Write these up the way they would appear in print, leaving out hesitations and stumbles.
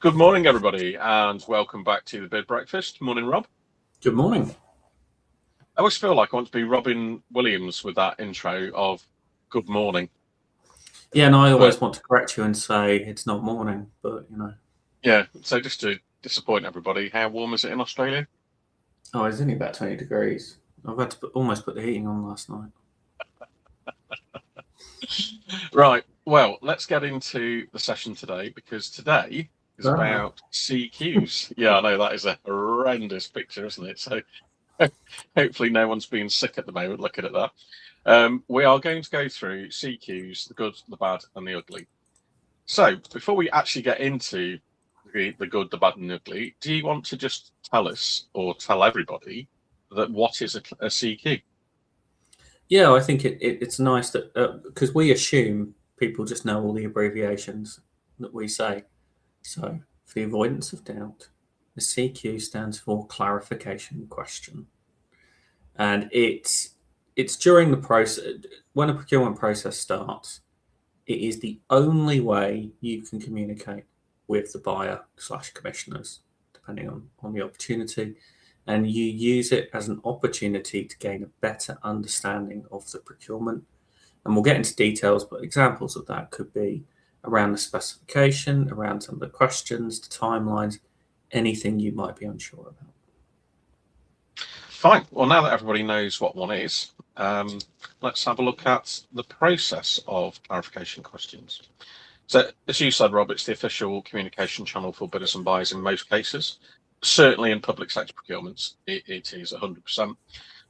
Good morning, everybody, and welcome back to the Bid Breakfast. Morning, Rob. Good morning. I always feel like I want to be Robin Williams with that intro of good morning. Yeah, and I But always want to correct you and say it's not morning, but yeah, so just to disappoint everybody, how warm is it in Australia? oh, it's only about 20 degrees. I've had to almost put the heating on last night. Right, well, let's get into the session today because today is Ah. about CQs. Yeah, I know that is a horrendous picture, isn't it? So hopefully no one's being sick at the moment looking at that. We are going to go through CQs, the good, the bad, and the ugly. So before we actually get into the good, the bad, and the ugly, do you want to just tell us or tell everybody that what is a CQ? Yeah, I think it's nice that because we assume people just know all the abbreviations that we say. So, for the avoidance of doubt, the CQ stands for clarification question, and it's during the process when a procurement process starts. It is the only way you can communicate with the buyer slash commissioners, depending on the opportunity. And you use it as an opportunity to gain a better understanding of the procurement. And we'll get into details, but examples of that could be around the specification, around some of the questions, the timelines, anything you might be unsure about. Fine. Well, now that everybody knows what one is, let's have a look at the process of clarification questions. So, as you said, Rob, it's the official communication channel for bidders and buyers in most cases. Certainly in public sector procurements, it is 100%.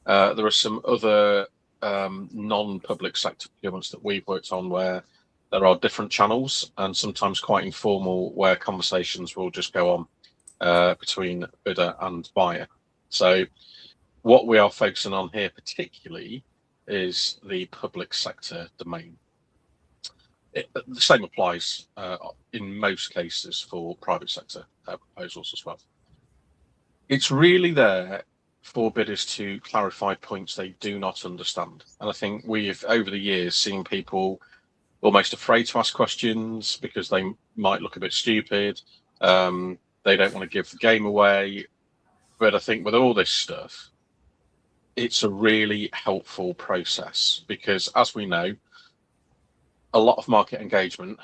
There are some other non-public sector procurements that we've worked on where there are different channels and sometimes quite informal where conversations will just go on between bidder and buyer. So what we are focusing on here particularly is the public sector domain. The same applies in most cases for private sector proposals as well. It's really there for bidders to clarify points they do not understand. And I think we've, over the years, seen people almost afraid to ask questions because they might look a bit stupid. They don't want to give the game away. But I think with all this stuff, it's a really helpful process because, as we know, a lot of market engagement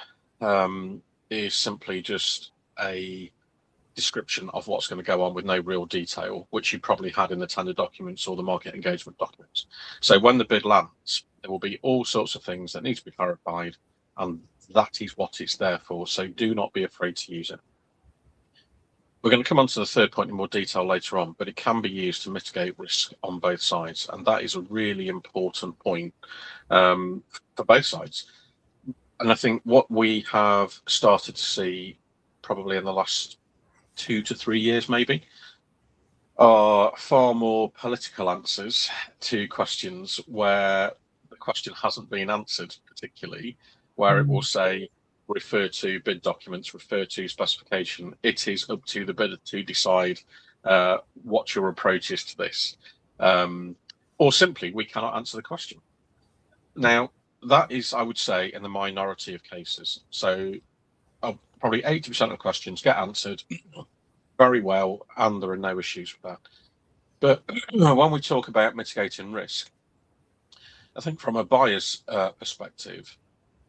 is simply just a description of what's going to go on with no real detail, which you probably had in the tender documents or the market engagement documents. So when the bid lands, there will be all sorts of things that need to be clarified, and that is what it's there for. So do not be afraid to use it. We're going to come on to the third point in more detail later on, but it can be used to mitigate risk on both sides. And that is a really important point for both sides. And I think what we have started to see probably in the last 2 to 3 years, maybe, are far more political answers to questions where the question hasn't been answered, particularly where it will say, refer to bid documents, refer to specification. It is up to the bidder to decide what your approach is to this. Or simply, we cannot answer the question. Now, that is, I would say, in the minority of cases. So probably 80% of questions get answered very well, and there are no issues with that. But when we talk about mitigating risk, I think from a buyer's perspective,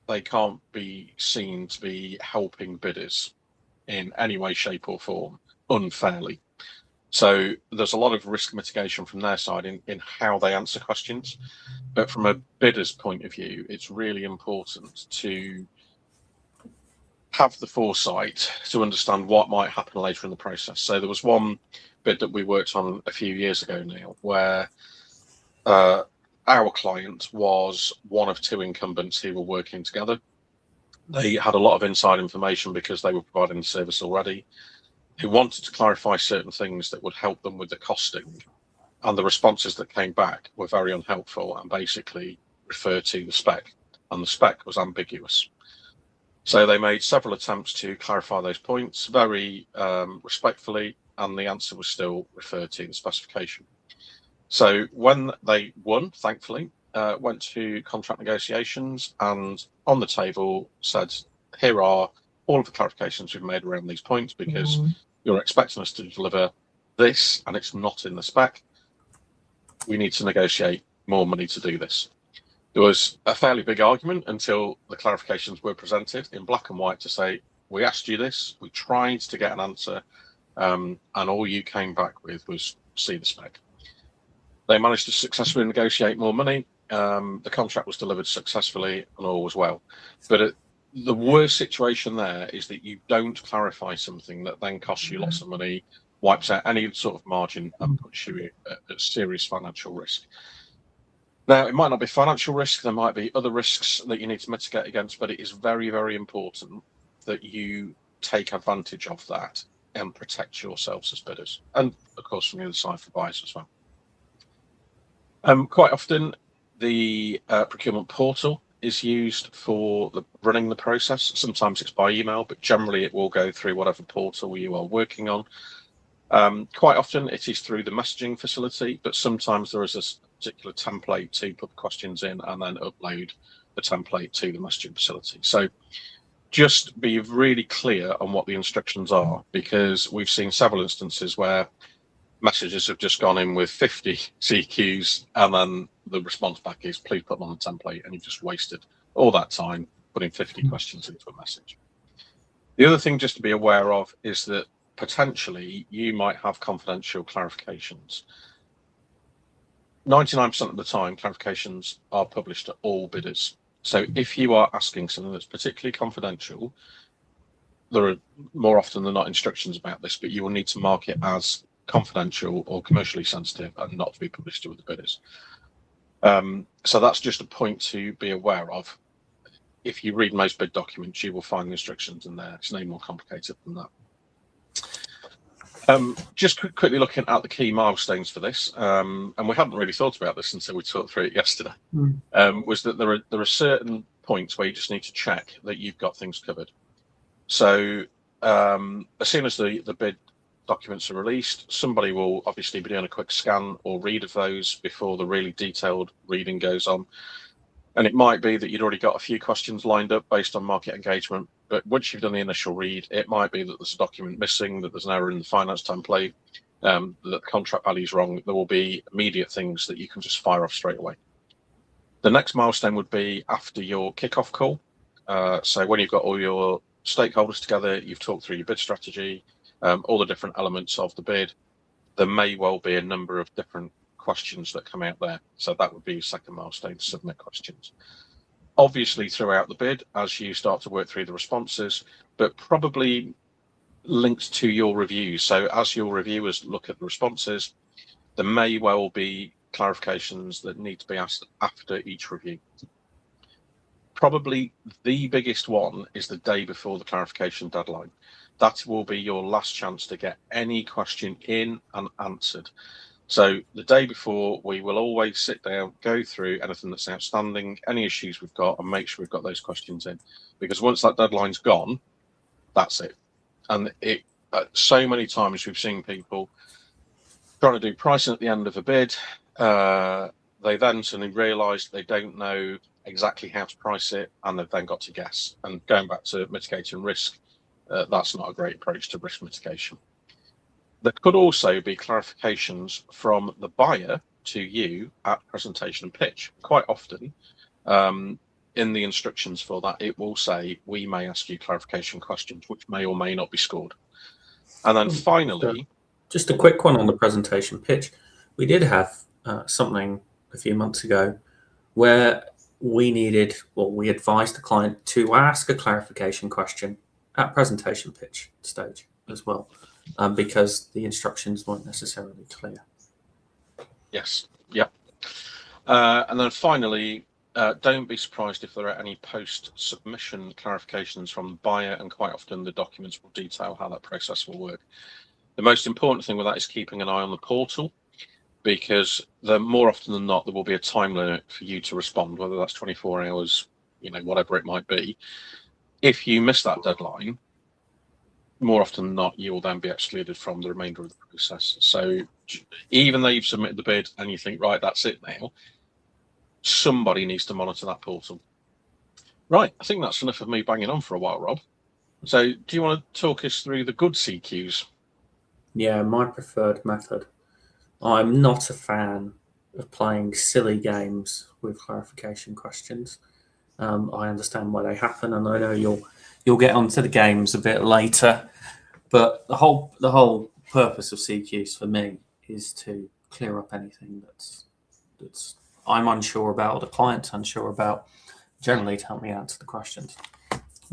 they can't be seen to be helping bidders in any way, shape, or form unfairly. So there's a lot of risk mitigation from their side in how they answer questions. But from a bidder's point of view, it's really important to have the foresight to understand what might happen later in the process. So there was one bid that we worked on a few years ago now where our client was one of two incumbents who were working together. They had a lot of inside information because they were providing the service already. They wanted to clarify certain things that would help them with the costing, and the responses that came back were very unhelpful and basically referred to the spec, and the spec was ambiguous. So they made several attempts to clarify those points very respectfully, and the answer was still referred to the specification. So when they won, thankfully, went to contract negotiations and on the table said, here are all of the clarifications we've made around these points, because you're expecting us to deliver this and it's not in the spec. We need to negotiate more money to do this. There was a fairly big argument until the clarifications were presented in black and white to say, we asked you this, we tried to get an answer, and all you came back with was see the spec. They managed to successfully negotiate more money. The contract was delivered successfully and all was well. But the worst situation there is that you don't clarify something that then costs you lots of money, wipes out any sort of margin, and puts you at serious financial risk. Now, it might not be financial risk, there might be other risks that you need to mitigate against, but it is very, very important that you take advantage of that and protect yourselves as bidders. And of course, from the other side for buyers as well. Quite often, the procurement portal is used for running the process. Sometimes it's by email, but generally it will go through whatever portal you are working on. Quite often it is through the messaging facility, but sometimes there is a particular template to put the questions in and then upload the template to the messaging facility. So just be really clear on what the instructions are, because we've seen several instances where messages have just gone in with 50 CQs and then the response back is please put them on the template, and you've just wasted all that time putting 50 questions into a message. The other thing just to be aware of is that potentially you might have confidential clarifications. 99% of the time, clarifications are published to all bidders. So if you are asking something that's particularly confidential, there are more often than not instructions about this, but you will need to mark it as confidential or commercially sensitive and not to be published to other bidders. So that's just a point to be aware of. If you read most bid documents, you will find the instructions in there. It's no more complicated than that. Just quickly looking at the key milestones for this, and we hadn't really thought about this until we talked through it yesterday, was that there are certain points where you just need to check that you've got things covered. So as soon as the bid documents are released, somebody will obviously be doing a quick scan or read of those before the really detailed reading goes on. And it might be that you'd already got a few questions lined up based on market engagement, but once you've done the initial read, it might be that there's a document missing, that there's an error in the finance template, that the contract value is wrong. There will be immediate things that you can just fire off straight away. The next milestone would be after your kickoff call. So when you've got all your stakeholders together, you've talked through your bid strategy, all the different elements of the bid, there may well be a number of different questions that come out there. So that would be your second milestone, to submit questions. Obviously throughout the bid, as you start to work through the responses, but probably linked to your reviews. So as your reviewers look at the responses, there may well be clarifications that need to be asked after each review. Probably the biggest one is the day before the clarification deadline. That will be your last chance to get any question in and answered. So the day before, we will always sit down, go through anything that's outstanding, any issues we've got, and make sure we've got those questions in. Because once that deadline's gone, that's it. And so many times we've seen people trying to do pricing at the end of a bid. They then suddenly realise they don't know exactly how to price it, and they've then got to guess. And going back to mitigating risk, that's not a great approach to risk mitigation. There could also be clarifications from the buyer to you at presentation and pitch. Quite often, in the instructions for that, it will say, we may ask you clarification questions, which may or may not be scored. And then finally... Just a quick one on the presentation pitch. We did have something a few months ago where we advised the client to ask a clarification question at presentation pitch stage as well. Because the instructions weren't necessarily clear. Yes, yeah. And then finally, don't be surprised if there are any post-submission clarifications from the buyer, and quite often the documents will detail how that process will work. The most important thing with that is keeping an eye on the portal, because more often than not, there will be a time limit for you to respond, whether that's 24 hours, whatever it might be. If you miss that deadline, more often than not, you will then be excluded from the remainder of the process. So even though you've submitted the bid and you think, right, that's it now, somebody needs to monitor that portal. Right, I think that's enough of me banging on for a while, Rob. So do you want to talk us through the good CQs? Yeah, my preferred method. I'm not a fan of playing silly games with clarification questions. I understand why they happen, and I know you'll get onto the games a bit later. But the whole purpose of CQs for me is to clear up anything that's I'm unsure about, or the client's unsure about, generally to help me answer the questions.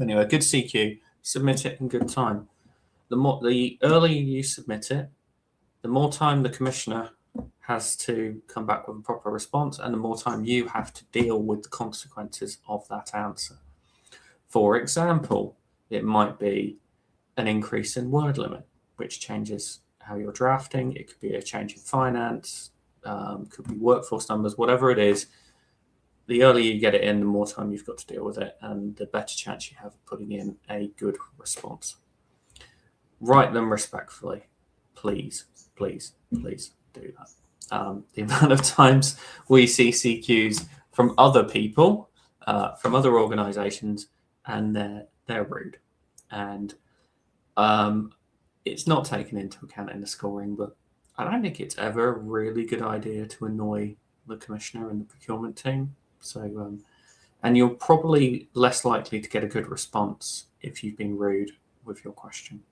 Anyway, good CQ, submit it in good time. The earlier you submit it, the more time the commissioner has to come back with a proper response, and the more time you have to deal with the consequences of that answer. For example, it might be an increase in word limit, which changes how you're drafting. It could be a change in finance, could be workforce numbers, whatever it is. The earlier you get it in, the more time you've got to deal with it, and the better chance you have of putting in a good response. Write them respectfully. Please, please, please do that. The amount of times we see CQs from other people, from other organizations, and they're rude. And it's not taken into account in the scoring, but I don't think it's ever a really good idea to annoy the commissioner and the procurement team. So, and you're probably less likely to get a good response if you've been rude with your question.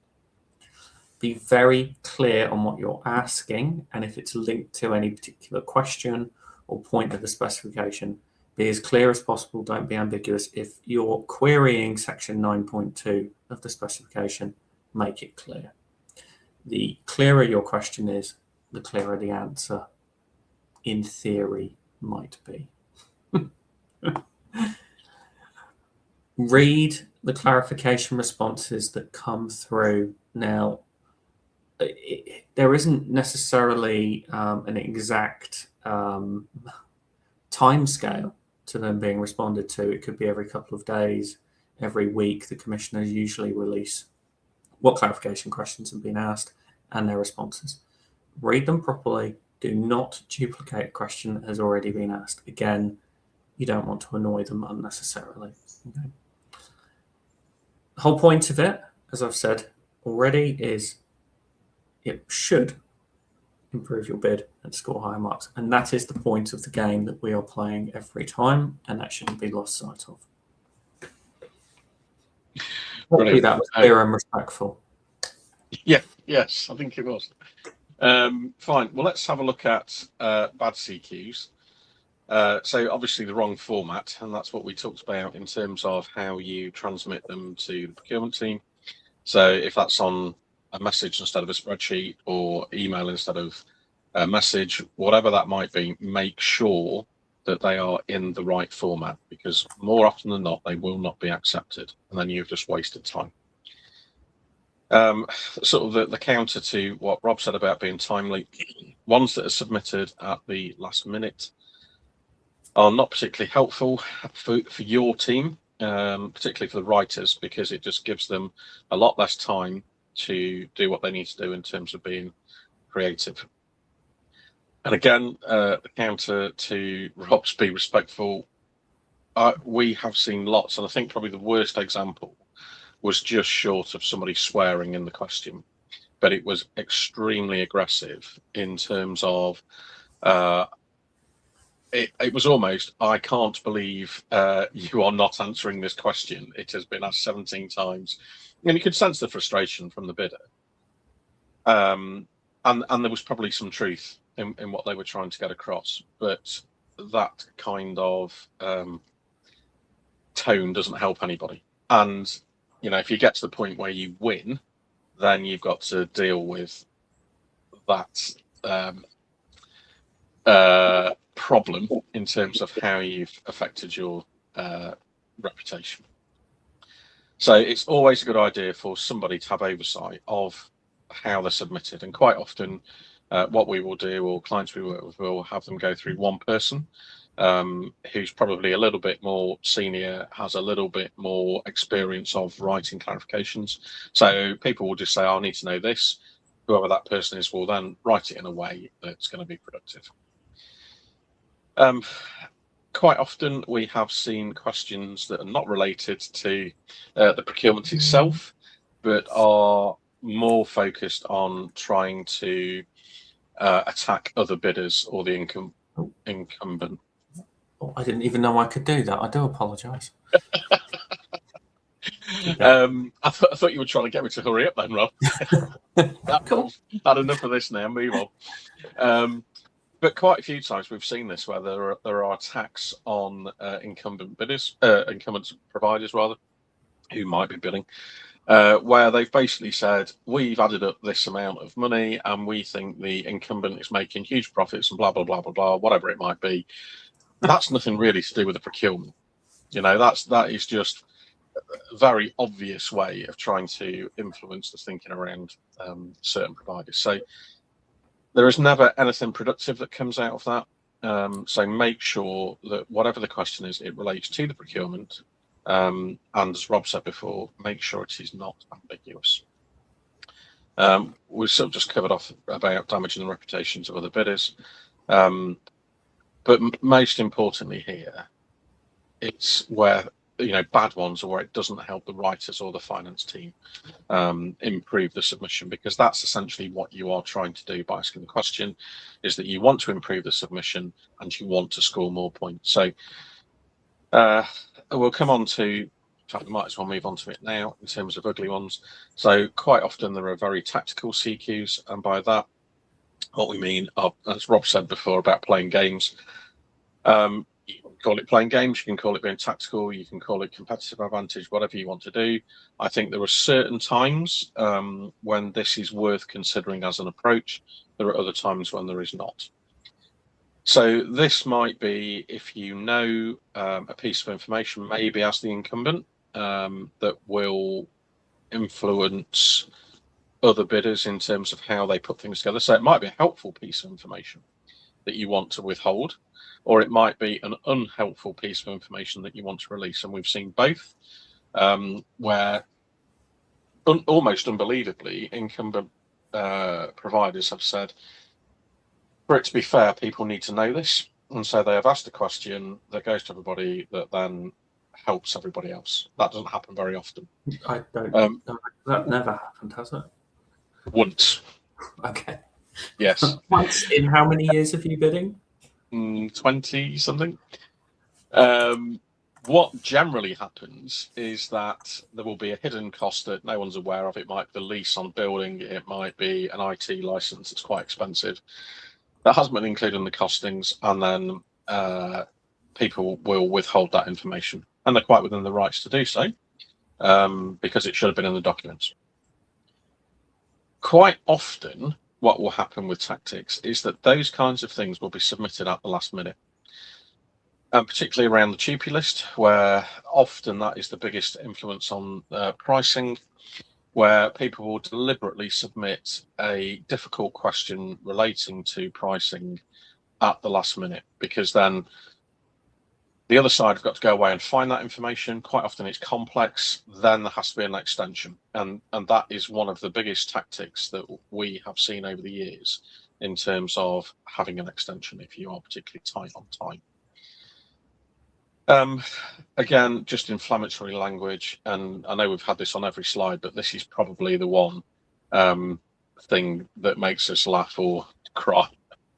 Be very clear on what you're asking, and if it's linked to any particular question or point of the specification, be as clear as possible. Don't be ambiguous. If you're querying section 9.2 of the specification, make it clear. The clearer your question is, the clearer the answer, in theory, might be. Read the clarification responses that come through. Now, there isn't necessarily an exact time scale to them being responded to. It could be every couple of days, every week. The commissioners usually release what clarification questions have been asked and their responses. Read them properly. Do not duplicate a question that has already been asked. Again, you don't want to annoy them unnecessarily. Okay. The whole point of it, as I've said already, is it should improve your bid and score higher marks. And that is the point of the game that we are playing every time, and that shouldn't be lost sight of. Hopefully that was clear and respectful. Yeah, yes, I think it was. Fine. Well, let's have a look at bad CQs. So obviously the wrong format, and that's what we talked about in terms of how you transmit them to the procurement team. So if that's on a message instead of a spreadsheet, or email instead of a message, whatever that might be, make sure that they are in the right format, because more often than not, they will not be accepted, and then you've just wasted time. Sort of the counter to what Rob said about being timely, ones that are submitted at the last minute are not particularly helpful for your team, particularly for the writers, because it just gives them a lot less time to do what they need to do in terms of being creative. And again, the counter to Rob's be respectful, we have seen lots, and I think probably the worst example was just short of somebody swearing in the question, but it was extremely aggressive in terms of it was almost, I can't believe you are not answering this question. It has been asked 17 times. And you could sense the frustration from the bidder. And there was probably some truth in what they were trying to get across. But that kind of tone doesn't help anybody. And, you know, if you get to the point where you win, then you've got to deal with that problem in terms of how you've affected your reputation. So it's always a good idea for somebody to have oversight of how they're submitted, and quite often what we will do, or clients we work with, will have them go through one person who's probably a little bit more senior, has a little bit more experience of writing clarifications. So people will just say, I need to know this. Whoever that person is will then write it in a way that's going to be productive. Quite often we have seen questions that are not related to the procurement itself, but are more focused on trying to attack other bidders or the incumbent. Oh, I didn't even know I could do that. I do apologise. I thought you were trying to get me to hurry up then, Rob. Cool. Had enough of this now, move on. But quite a few times we've seen this where there are attacks on incumbent providers rather, who might be bidding, where they've basically said, we've added up this amount of money and we think the incumbent is making huge profits and blah, blah, blah, blah, blah, whatever it might be. That's nothing really to do with the procurement. That is just a very obvious way of trying to influence the thinking around certain providers. So there is never anything productive that comes out of that. So make sure that whatever the question is, it relates to the procurement. And as Rob said before, make sure it is not ambiguous. We've sort of just covered off about damaging the reputations of other bidders. But most importantly here, it's where bad ones, or where it doesn't help the writers or the finance team improve the submission, because that's essentially what you are trying to do by asking the question, is that you want to improve the submission and you want to score more points. So we'll come on to, in fact, we might as well move on to it now in terms of ugly ones. So quite often there are very tactical CQs, and by that what we mean are, as Rob said before, about playing games. You can call it playing games, you can call it being tactical, you can call it competitive advantage, whatever you want to do. I think there are certain times when this is worth considering as an approach. There are other times when there is not. So this might be if you know a piece of information, maybe as the incumbent, that will influence other bidders in terms of how they put things together. So it might be a helpful piece of information that you want to withhold, or it might be an unhelpful piece of information that you want to release. And we've seen both, where almost unbelievably, incumbent providers have said, for it to be fair, people need to know this. And so they have asked a question that goes to everybody that then helps everybody else. That doesn't happen very often. I don't. That never happened, has it? Once. Okay. Yes. Once in how many years of you bidding? 20 something. What generally happens is that there will be a hidden cost that no one's aware of. It might be the lease on building, it might be an IT license that's quite expensive. That hasn't been included in the costings, and then people will withhold that information. And they're quite within the rights to do so, because it should have been in the documents. Quite often, what will happen with tactics is that those kinds of things will be submitted at the last minute. And particularly around the cheapie list, where often that is the biggest influence on pricing, where people will deliberately submit a difficult question relating to pricing at the last minute, because then the other side have got to go away and find that information. Quite often it's complex, then there has to be an extension. And that is one of the biggest tactics that we have seen over the years in terms of having an extension if you are particularly tight on time. Again, just inflammatory language, and I know we've had this on every slide, but this is probably the one thing that makes us laugh or cry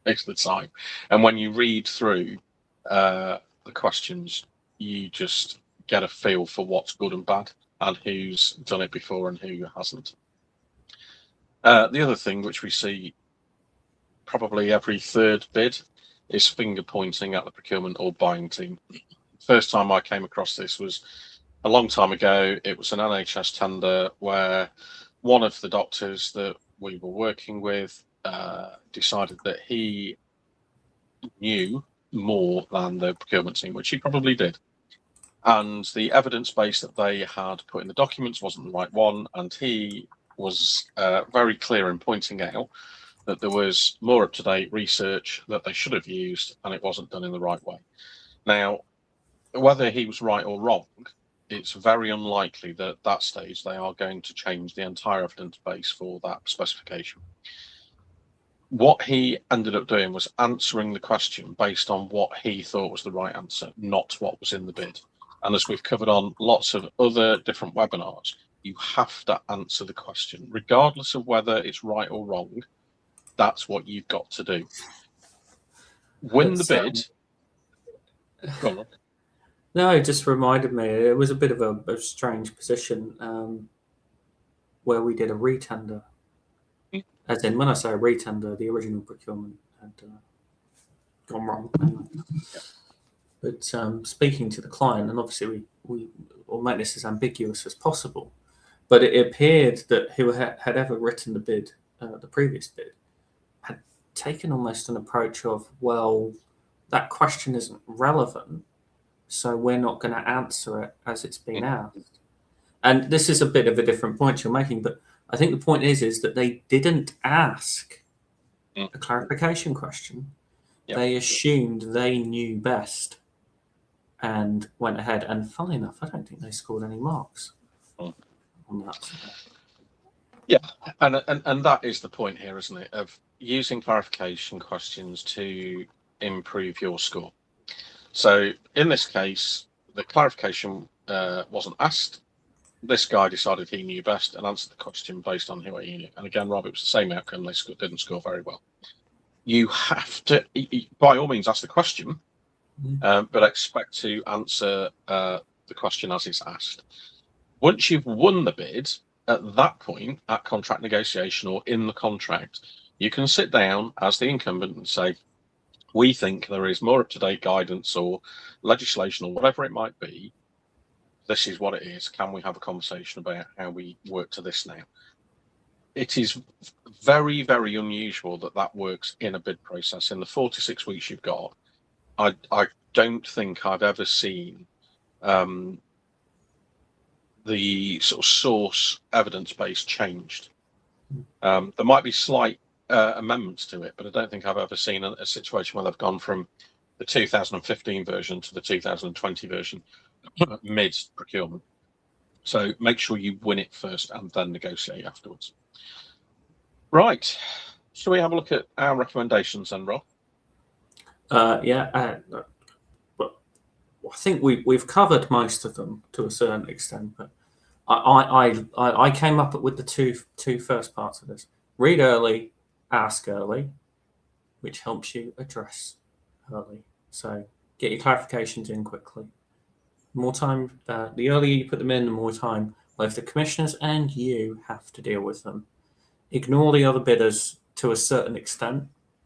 most of the time. And when you read through the questions, you just get a feel for what's good and bad, and who's done it before and who hasn't. The other thing which we see probably every third bid is finger pointing at the procurement or buying team. First time I came across this was a long time ago. It was an NHS tender where one of the doctors that we were working with decided that he knew more than the procurement team, which he probably did. And the evidence base that they had put in the documents wasn't the right one. And he was very clear in pointing out that there was more up-to-date research that they should have used, and it wasn't done in the right way. Now, whether he was right or wrong, it's very unlikely that at that stage they are going to change the entire evidence base for that specification. what he ended up doing was answering the question based on what he thought was the right answer, not what was in the bid. And as we've covered on lots of other different webinars, you have to answer the question, regardless of whether it's right or wrong. That's what you've got to do. Win the bid. Go on. No, it just reminded me. It was a bit of a strange position where we did a retender. As in, when I say a retender, the original procurement had gone wrong. But speaking to the client, and obviously we will make this as ambiguous as possible, but it appeared that who had ever written the bid, the previous bid, had taken almost an approach of, well, that question isn't relevant, so we're not going to answer it as it's been asked. And this is a bit of a different point you're making, but I think the point is that they didn't ask a clarification question. Yep. They assumed they knew best and went ahead. And funny enough, I don't think they scored any marks on that. Yeah, and that is the point here, isn't it? Of using clarification questions to improve your score. So in this case, the clarification wasn't asked. This guy decided he knew best and answered the question based on who he knew. And again, Rob, it was the same outcome. They didn't score very well. You have to, by all means, ask the question, but expect to answer the question as it's asked. Once you've won the bid, at that point, at contract negotiation or in the contract, you can sit down as the incumbent and say, we think there is more up-to-date guidance or legislation or whatever it might be. This is what it is. Can we have a conversation about how we work to this now? It is very, very unusual that works in a bid process. In the 46 weeks you've got, I don't think I've ever seen the sort of source evidence base changed. There might be slight amendments to it, but I don't think I've ever seen a situation where they've gone from the 2015 version to the 2020 version mid procurement. So make sure you win it first and then negotiate afterwards. Right. Shall we have a look at our recommendations then, Rob? Yeah. But I think we've covered most of them to a certain extent. But I came up with the two first parts of this: read early, ask early, which helps you address early. So get your clarifications in quickly. More time, the earlier you put them in, the more time both the commissioners and you have to deal with them. Ignore the other bidders to a certain extent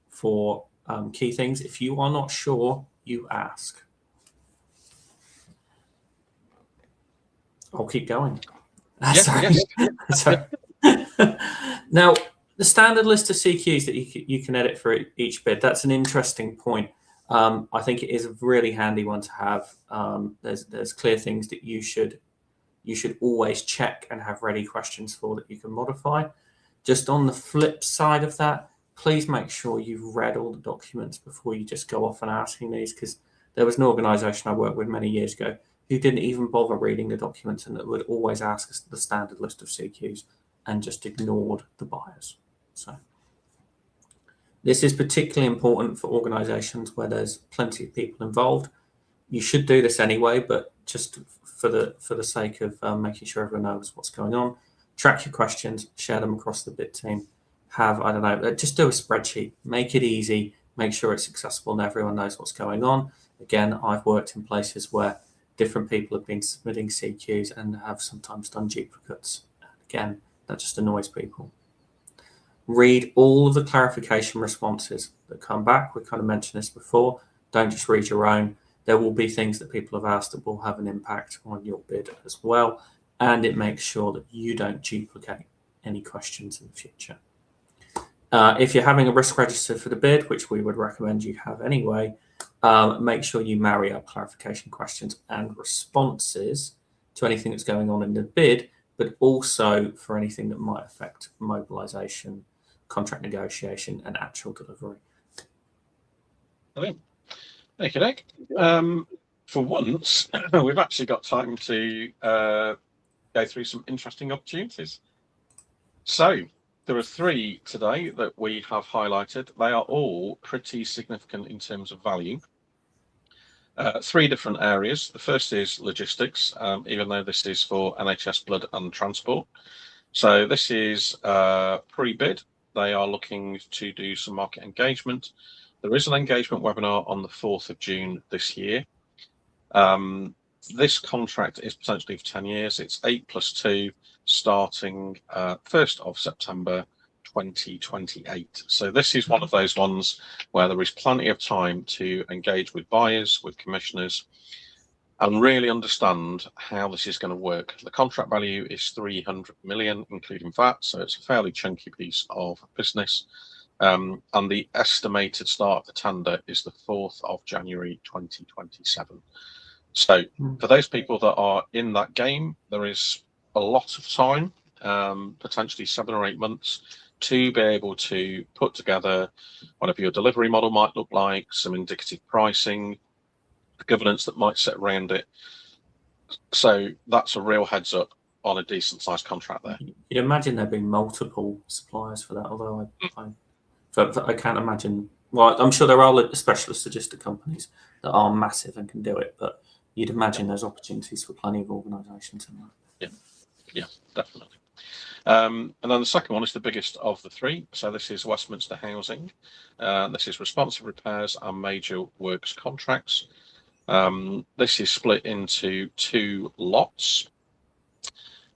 for key things. If you are not sure, you ask. I'll keep going. Yes. Now, the standard list of CQs that you can edit for each bid, that's an interesting point. I think it is a really handy one to have. There's clear things that you should always check and have ready questions for that you can modify. Just on the flip side of that, please make sure you've read all the documents before you just go off and asking these, because there was an organisation I worked with many years ago who didn't even bother reading the documents and that would always ask us the standard list of CQs and just ignored the buyers. So this is particularly important for organisations where there's plenty of people involved. You should do this anyway, but just for the sake of making sure everyone knows what's going on, track your questions, share them across the bid team. Just do a spreadsheet, make it easy, make sure it's accessible and everyone knows what's going on. Again, I've worked in places where different people have been submitting CQs and have sometimes done duplicates. Again, that just annoys people. Read all of the clarification responses that come back. We kind of mentioned this before. Don't just read your own. There will be things that people have asked that will have an impact on your bid as well. And it makes sure that you don't duplicate any questions in the future. If you're having a risk register for the bid, which we would recommend you have anyway, make sure you marry up clarification questions and responses to anything that's going on in the bid, but also for anything that might affect mobilisation, contract negotiation, and actual delivery. Brilliant. Thank you, Nick. For once, we've actually got time to go through some interesting opportunities. So, there are 3 today that we have highlighted. They are all pretty significant in terms of value. 3 different areas. The first is logistics, even though this is for NHS blood and transport. So this is pre-bid. They are looking to do some market engagement. There is an engagement webinar on the 4th of June this year. This contract is potentially for 10 years. It's 8+2, starting 1st of September 2028. So this is one of those ones where there is plenty of time to engage with buyers, with commissioners, and really understand how this is going to work. The contract value is 300 million, including VAT, so it's a fairly chunky piece of business. And the estimated start of the tender is the 4th of January 2027. So for those people that are in that game, there is a lot of time, potentially 7 or 8 months, to be able to put together whatever your delivery model might look like, some indicative pricing, the governance that might sit around it. So that's a real heads up on a decent sized contract there. You'd imagine there'd be multiple suppliers for that, although I can't imagine. Well, I'm sure there are specialist logistic companies that are massive and can do it, but you'd imagine there's opportunities for plenty of organisations in that. Yeah, definitely. And then the second one is the biggest of the 3. So this is Westminster Housing. This is responsive repairs and major works contracts. This is split into 2 lots.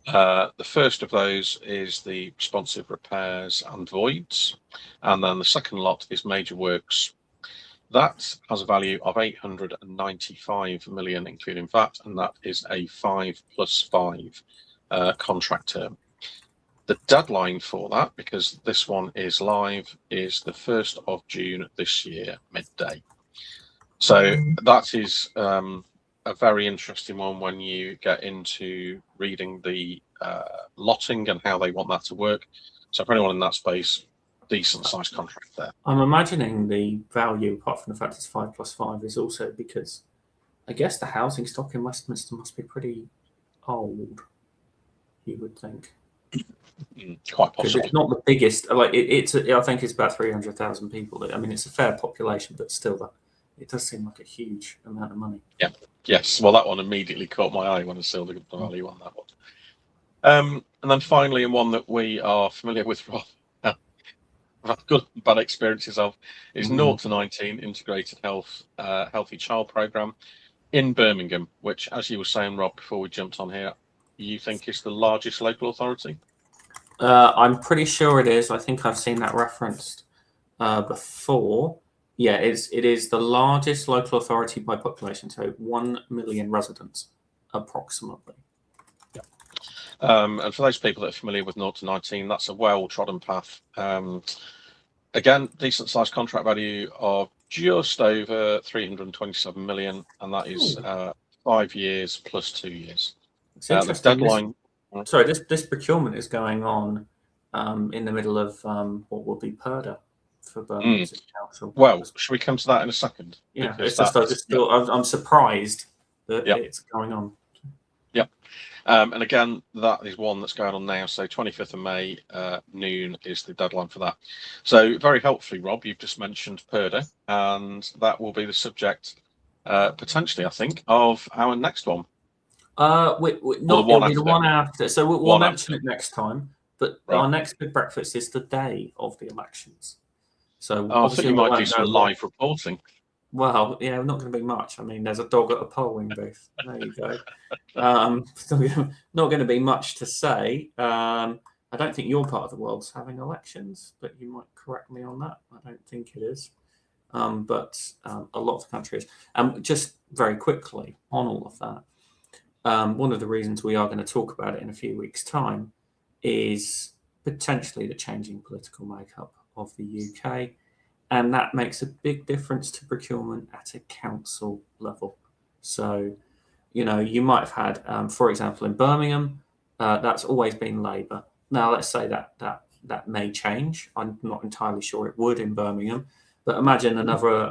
The first of those is the responsive repairs and voids, and then the second lot is major works. That has a value of 895 million, including VAT, and that is a 5+5 contract term. The deadline for that, because this one is live, is the 1st of June this year, midday. So that is a very interesting one when you get into reading the lotting and how they want that to work. So for anyone in that space, decent sized contract there. I'm imagining the value, apart from the fact it's 5+5, is also because I guess the housing stock in Westminster must be pretty old, you would think. Quite possibly. It's not the biggest. Like I think it's about 300,000 people. I mean, it's a fair population, but still, it does seem like a huge amount of money. Yeah. Yes. Well, that one immediately caught my eye when I saw the value on that one. And then finally, and one that we are familiar with, Rob, I've had good and bad experiences of, is 0 to 19 integrated healthy child program in Birmingham, which, as you were saying, Rob, before we jumped on here, you think is the largest local authority? I'm pretty sure it is. I think I've seen that referenced before. Yeah, it is the largest local authority by population, so 1 million residents, approximately. Yeah. And for those people that are familiar with 0 to 19, that's a well-trodden path. Again, decent sized contract value of just over 327 million, and that is 5 years plus 2 years. It's interesting. The deadline. Sorry, this procurement is going on in the middle of what will be PERDA for Birmingham City Council. Well, should we come to that in a second? Yeah, it's just I'm surprised that it's going on. Yeah, and again, that is one that's going on now. So 25th of May, noon is the deadline for that. So very helpfully, Rob, you've just mentioned PERDA, and that will be the subject, potentially, I think, of our next one. It'll be the one after. So we'll mention it next time. But our next big breakfast is the day of the elections. So I think you might do some live reporting. Well, yeah, not going to be much. I mean, there's a dog at a polling booth. There you go. Not going to be much to say. I don't think your part of the world's having elections, but you might correct me on that. I don't think it is. But a lot of the country is. Just very quickly on all of that. One of the reasons we are going to talk about it in a few weeks' time is potentially the changing political makeup of the UK, and that makes a big difference to procurement at a council level. So, you might have had, for example, in Birmingham, that's always been Labour. Now, let's say that may change. I'm not entirely sure it would in Birmingham, but imagine another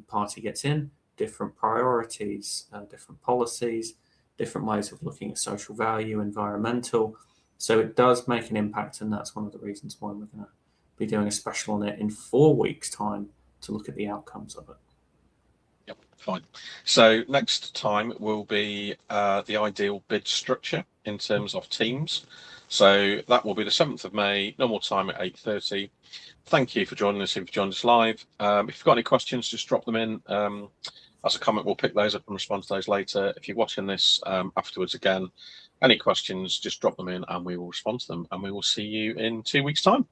party gets in, different priorities, different policies, different ways of looking at social value, environmental. So it does make an impact, and that's one of the reasons why we're going to be doing a special on it in 4 weeks' time to look at the outcomes of it. Yep, fine. So next time will be the ideal bid structure in terms of teams. So that will be the 7th of May, normal time at 8:30. Thank you for joining us. If you've joined us live, if you've got any questions, just drop them in. As a comment, we'll pick those up and respond to those later. If you're watching this afterwards again, any questions, just drop them in and we will respond to them. And we will see you in 2 weeks' time.